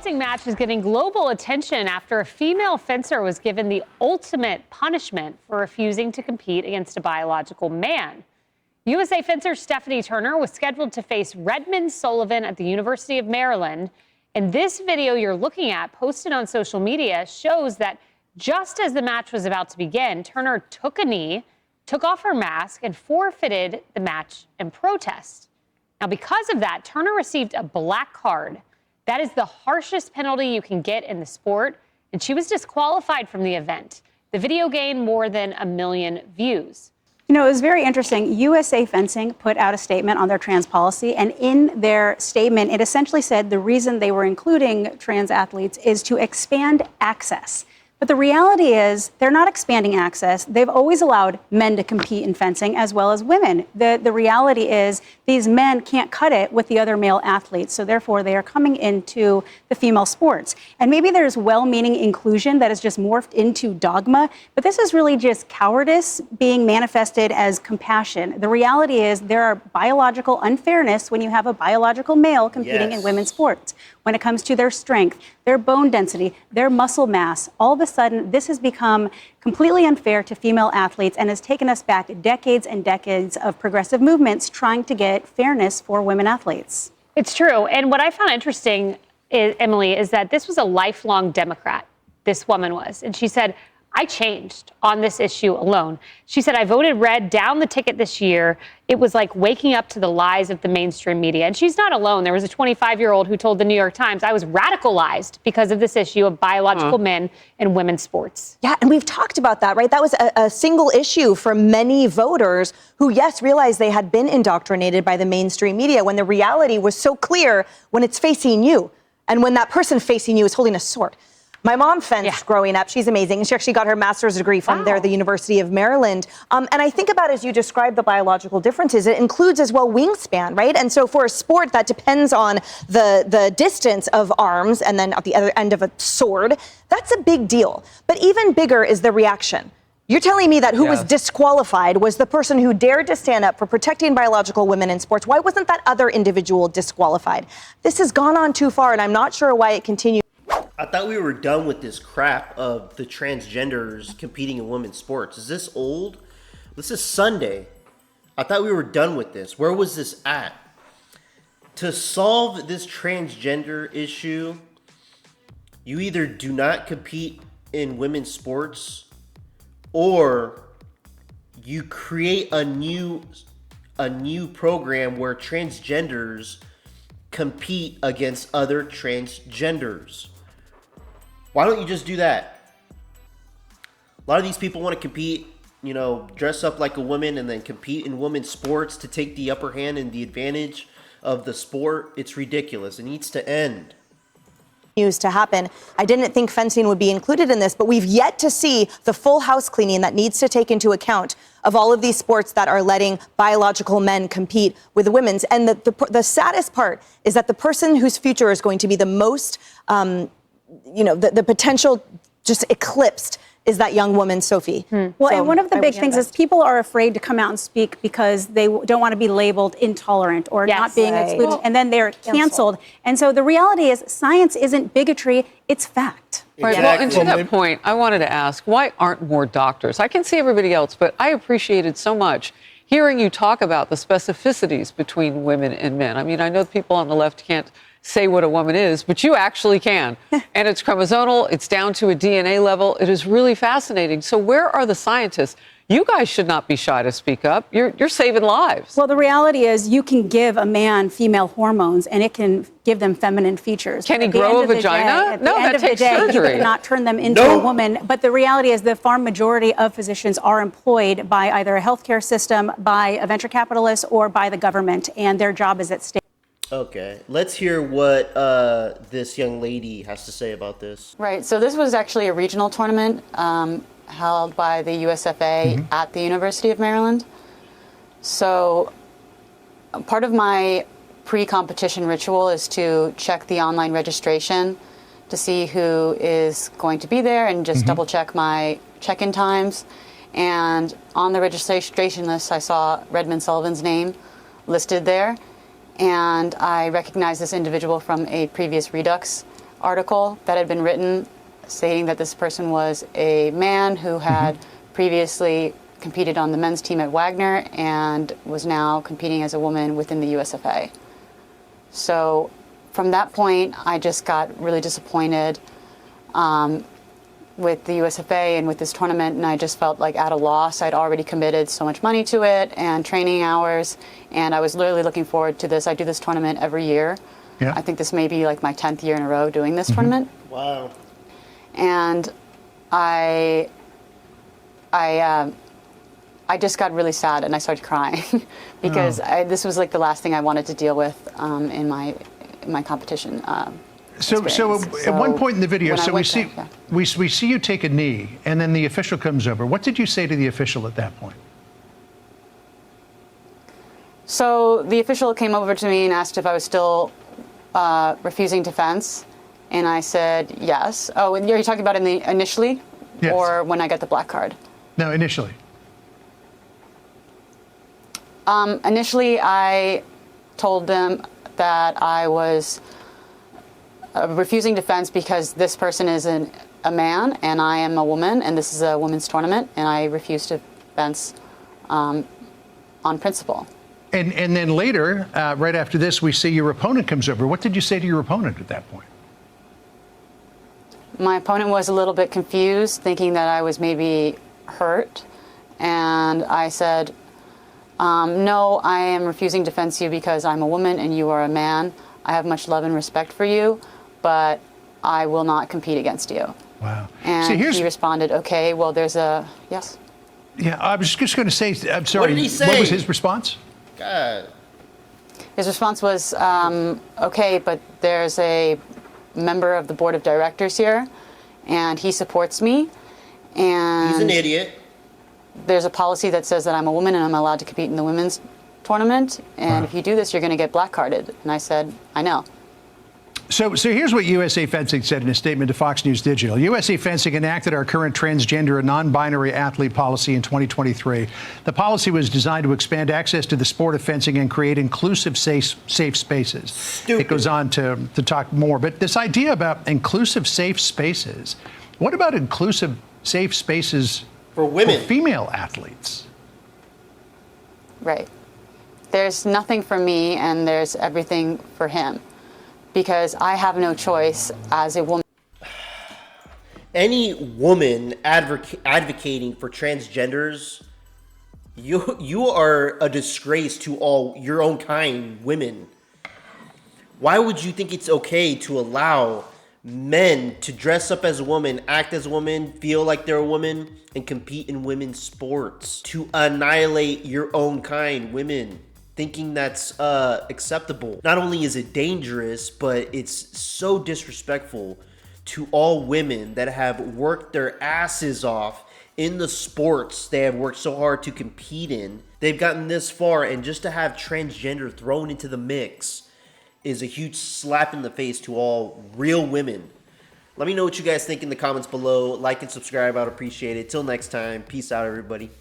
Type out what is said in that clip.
fencing match is getting global attention after a female fencer was given the ultimate punishment for refusing to compete against a biological man. USA fencer Stephanie Turner was scheduled to face Redmond Sullivan at the University of Maryland. And this video you're looking at, posted on social media, shows that just as the match was about to begin, Turner took a knee, took off her mask, and forfeited the match in protest. Now, because of that, Turner received a black card. That is the harshest penalty you can get in the sport, and she was disqualified from the event. The video gained more than 1 million views. You know, it was very interesting. USA Fencing put out a statement on their trans policy, and in their statement, it essentially said the reason they were including trans athletes is to expand access. But the reality is they're not expanding access. They've always allowed men to compete in fencing as well as women. The reality is these men can't cut it with the other male athletes. So therefore, they are coming into the female sports. And maybe there's well-meaning inclusion that has just morphed into dogma. But this is really just cowardice being manifested as compassion. The reality is there are biological unfairness when you have a biological male competing in women's sports. When it comes to their strength, their bone density, their muscle mass, all of a sudden, this has become completely unfair to female athletes and has taken us back decades and decades of progressive movements trying to get fairness for women athletes. It's true. And what I found interesting, Emily, is that this was a lifelong Democrat, this woman was. And she said, I changed on this issue alone. She said, I voted red down the ticket this year. It was like waking up to the lies of the mainstream media. And she's not alone. There was a 25-year-old who told the New York Times, I was radicalized because of this issue of biological men in women's sports. Yeah, and we've talked about that, right? That was a single issue for many voters who, yes, realized they had been indoctrinated by the mainstream media when the reality was so clear when it's facing you and when that person facing you is holding a sword. My mom fenced growing up. She's amazing. She actually got her master's degree from the University of Maryland. And I think about, as you describe the biological differences, it includes as well wingspan, right? And so for a sport that depends on the distance of arms and then at the other end of a sword, that's a big deal. But even bigger is the reaction. You're telling me that who was disqualified was the person who dared to stand up for protecting biological women in sports. Why wasn't that other individual disqualified? This has gone on too far, and I'm not sure why it continues. I thought we were done with this crap of the transgenders competing in women's sports. Is this old? This is Sunday. I thought we were done with this. Where was this at? To solve this transgender issue, you either do not compete in women's sports or you create a new program where transgenders compete against other transgenders. Why don't you just do that? A lot of these people want to compete, you know, dress up like a woman and then compete in women's sports to take the upper hand and the advantage of the sport. It's ridiculous. It needs to end. To happen. I didn't think fencing would be included in this, but we've yet to see the full house cleaning that needs to take into account of all of these sports that are letting biological men compete with the women's. And the saddest part is that the person whose future is going to be the most, the potential just eclipsed is that young woman, Sophie. Well, so, and one of the big things is people are afraid to come out and speak because they don't want to be labeled intolerant or not being excluded, and then they're canceled. And so the reality is science isn't bigotry, it's fact. Right, well, and to that point, I wanted to ask, why aren't more doctors? I can see everybody else, but I appreciated so much hearing you talk about the specificities between women and men. I mean, I know people on the left can't say what a woman is, but you actually can. And it's chromosomal, it's down to a DNA level. It is really fascinating. So where are the scientists? You guys should not be shy to speak up. You're saving lives. Well, the reality is you can give a man female hormones and it can give them feminine features. Can he grow a vagina? No, that takes surgery. You cannot turn them into a woman. But the reality is the far majority of physicians are employed by either a healthcare system, by a venture capitalist, or by the government, and their job is at stake. Okay, let's hear what this young lady has to say about this. Right, so this was actually a regional tournament held by the USFA at the University of Maryland. So part of my pre-competition ritual is to check the online registration to see who is going to be there and just double check my check-in times. And on the registration list, I saw Redmond Sullivan's name listed there. And I recognized this individual from a previous Redux article that had been written stating that this person was a man who had previously competed on the men's team at Wagner and was now competing as a woman within the USFA. So from that point, I just got really disappointed with the USFA and with this tournament, and I just felt like at a loss. I'd already committed so much money to it and training hours, and I was literally looking forward to this. I do this tournament every year. Yeah. I think this may be like my 10th year in a row doing this tournament. Wow. And I just got really sad and I started crying because this was like the last thing I wanted to deal with in my competition. So at one point in the video, when I so we went see there, we see you take a knee, and then the official comes over. What did you say to the official at that point? So the official came over to me and asked if I was still refusing to fence, and I said yes. Oh, and you're talking about initially, Yes. or when I got the black card? No, initially. Initially, I told them that I was refusing to fence because this person is a man and I am a woman, and this is a women's tournament, and I refuse to fence on principle. And then later, right after this, we see your opponent comes over. What did you say to your opponent at that point? My opponent was a little bit confused, thinking that I was maybe hurt, and I said, no, I am refusing to fence you because I'm a woman and you are a man. I have much love and respect for you, but I will not compete against you. Wow. And he responded, okay, well, there's a, yes. Yeah, I was just going to say, I'm sorry. What did he say? What was his response? God. His response was, okay, but there's a member of the board of directors here, and he supports me. And He's an idiot. there's a policy that says that I'm a woman and I'm allowed to compete in the women's tournament. And if you do this, you're going to get black carded. And I said, I know. So here's what USA Fencing said in a statement to Fox News Digital. USA Fencing enacted our current transgender and non-binary athlete policy in 2023. The policy was designed to expand access to the sport of fencing and create inclusive, safe spaces. Stupid. It goes on to talk more. But this idea about inclusive, safe spaces, what about inclusive, safe spaces For women. for female athletes? Right. There's nothing for me and there's everything for him, because I have no choice as a woman. Any woman advocating for transgenders, you are a disgrace to all your own kind women. Why would you think it's okay to allow men to dress up as a woman, act as a woman, feel like they're a woman, and compete in women's sports? To annihilate your own kind, women, thinking that's acceptable. Not only is it dangerous, but it's so disrespectful to all women that have worked their asses off in the sports they have worked so hard to compete in. They've gotten this far, and just to have transgender thrown into the mix is a huge slap in the face to all real women. Let me know what you guys think in the comments below. Like and subscribe, I'd appreciate it. Till next time, peace out, everybody.